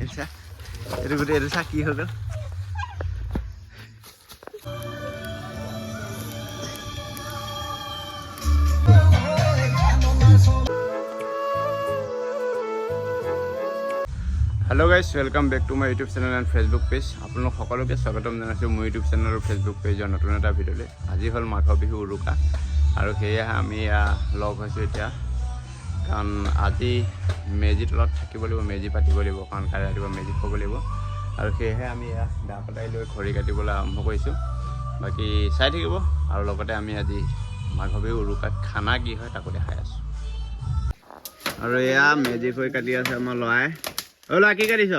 এইচা এইটো গোটেই এইটো চা কি হৈ গ'ল hello guys welcome back to my YouTube channel and Facebook page आपलोक सकलोके स्वागतम जानाइছো মোৰ यूट्यूब चैनल और फेसबुक पेजर नতুন এটা ভিডিঅ'লে আজি হল মাঘ বিহু উৰুকা আৰু সেয়া আমি লগ হৈছো এতিয়া কাৰণ আজি মেজি তলত থাকিব লাগিব মেজি পাতিব লাগিব কাৰণ কালি ৰাতিপুৱা মেজি খাব লাগিব আৰু সেয়ে আমি দা কটাই লৈ খৰি কাটিবলৈ আৰম্ভ কৰিছো বাকি চাই থাকিব আৰু লগতে আমি আজি মাঘ বিহু উৰুকাত খানা কি হয় তাকো দেখাই আছো আৰু এয়া মেজি খৰি কাটি আছে আমাৰ লৰাই ওলা কি কাটিছ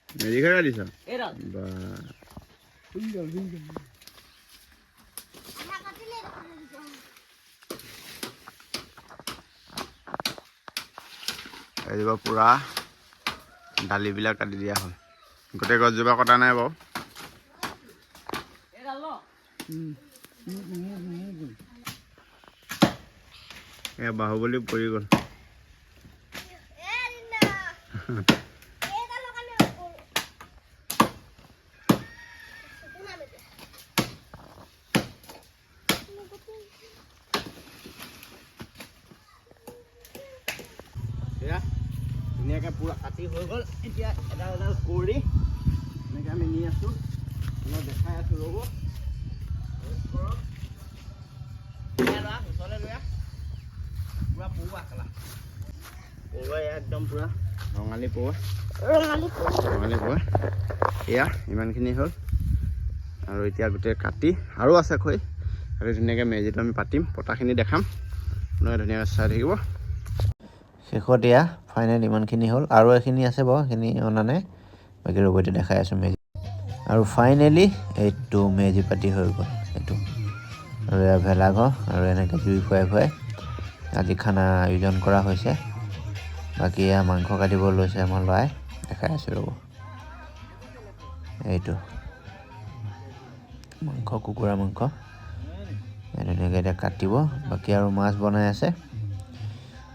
মেজি খৰি কাটিছ এৰা বা এইজোপা পুৰা ডালিবিলাক কাটি দিয়া হ'ল গোটেই গছজোপা কটা নাই বাৰু এয়া বাহুবলী পৰি গ'ল ধুনীয়াকৈ পুৰা কাটি হৈ গ'ল এতিয়া এডাল এডাল কৰি এনেকৈ আমি নি আছোঁ মই দেখাই আছোঁ ৰ'ব ওচৰলৈ লৈ পুৰা পৌৱা কালা পৌৱা একদম পুৰা ৰঙালী পৌৱা এয়া ইমানখিনি হ'ল আৰু এতিয়া গোটেই কাটি আৰু আছে খৰি আৰু ধুনীয়াকৈ মেজিটো আমি পাতিম পতাখিনি দেখাম আপোনালোকে ধুনীয়াকৈ চাই থাকিব শেষত এয়া ফাইনেল ইমানখিনি হ'ল আৰু এখিনি আছে বাৰু এখিনি অনা নাই বাকী ৰ'বতে দেখাই আছোঁ মেজি আৰু ফাইনেলি এইটো মেজি পাতি হৈ গ'ল এইটো আৰু এয়া ভেলাঘৰ আৰু এনেকৈ জুই ফুৱাই ফুৱাই আজি খানা আয়োজন কৰা হৈছে বাকী এয়া মাংস কাটিব লৈছে আমাৰ ল'ৰাই দেখাই আছোঁ ৰ'ব এইটো মাংস কুকুৰা মাংস ধুনীয়াকৈ এতিয়া কাটিব বাকী আৰু মাছ বনাই আছে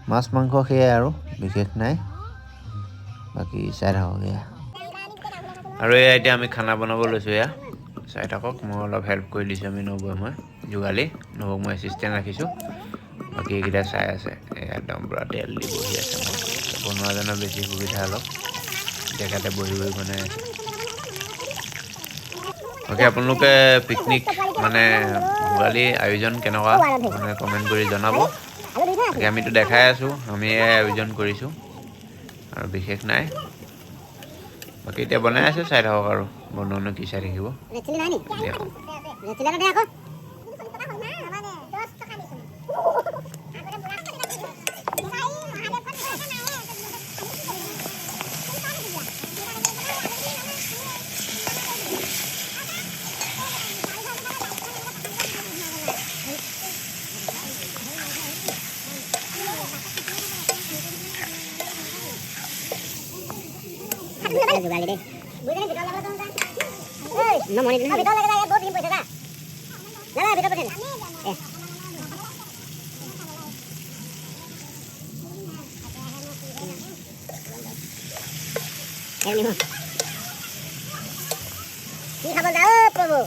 মাছ মাংস সেয়াই আৰু বিশেষ নাই বাকী চাই থাকক এয়া আৰু এয়া এতিয়া আমি খানা বনাব লৈছোঁ এয়া চাই থাকক মই অলপ হেল্প কৰি দিছোঁ আমি নবৌৱে মই যোগালী নবৌক মই এছিষ্টেণ্ট ৰাখিছোঁ বাকী এইকেইটা চাই আছে একদম পুৰা তেল দি বহি আছে মই বনোৱাজনৰ বেছি সুবিধা অলপ জেগাতে বহি বহি বনাই আছে বাকী আপোনালোকে পিকনিক মানে ভোগালী আয়োজন কেনেকুৱা মানে কমেণ্ট কৰি জনাব বাকী আমিতো দেখাই আছোঁ আমি আয়োজন কৰিছোঁ আৰু বিশেষ নাই বাকী এতিয়া বনাই আছে চাই থাকক আৰু বনোৱানো কি চাই থাকিব जुगाली दे ना मोनी ना बेटा लगा यार बहुत दिन पैसा था ना ना बेटा पैसा ए नहीं हो की खबर दाओ प्रभु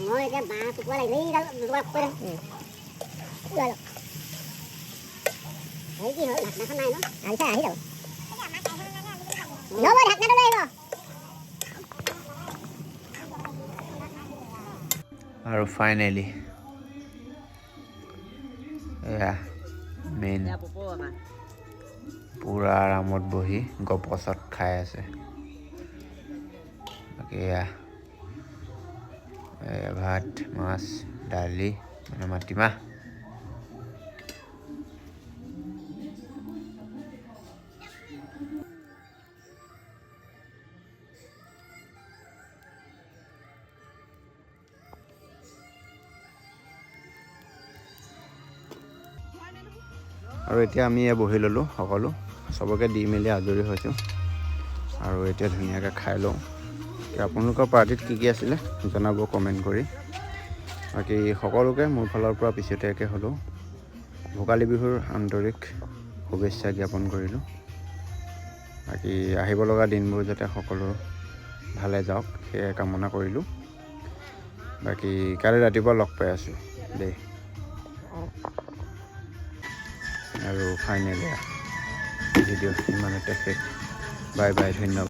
ngồi cái bà tụi qua này đi đâu tụi qua quên rồi thấy gì nữa đặt nó hôm nay nó anh sẽ đâu nó mới đặt nó đây rồi আৰু ফাইনেলি এয়া মেইন পুৰা আৰামত বহি গপচত খাই আছে বাকী এয়া ভাত মাছ দালি মানে মাটিমাহ আৰু এতিয়া আমি বহি ল'লোঁ সকলো চবকে দি মেলি আজৰি হৈছোঁ আৰু এতিয়া ধুনীয়াকৈ খাই লওঁ আপোনালোকৰ পাৰ্টিত কি আছিলে জনাব কমেণ্ট কৰি। বাকী সকলোকে মোৰ ফালৰ পৰা পিছতীয়াকৈ হ'লেও ভোগালী বিহুৰ আন্তৰিক শুভেচ্ছা জ্ঞাপন কৰিলোঁ। বাকী আহিব লগা দিনবোৰ যাতে সকলো ভালে যাওক সেয়াই কামনা কৰিলোঁ। বাকী কালি ৰাতিপুৱা লগ পাই আছোঁ দেই। আৰু ফাইনেলি ভিডিঅ' ইমানতে শেষ। বাই বাই, ধন্যবাদ।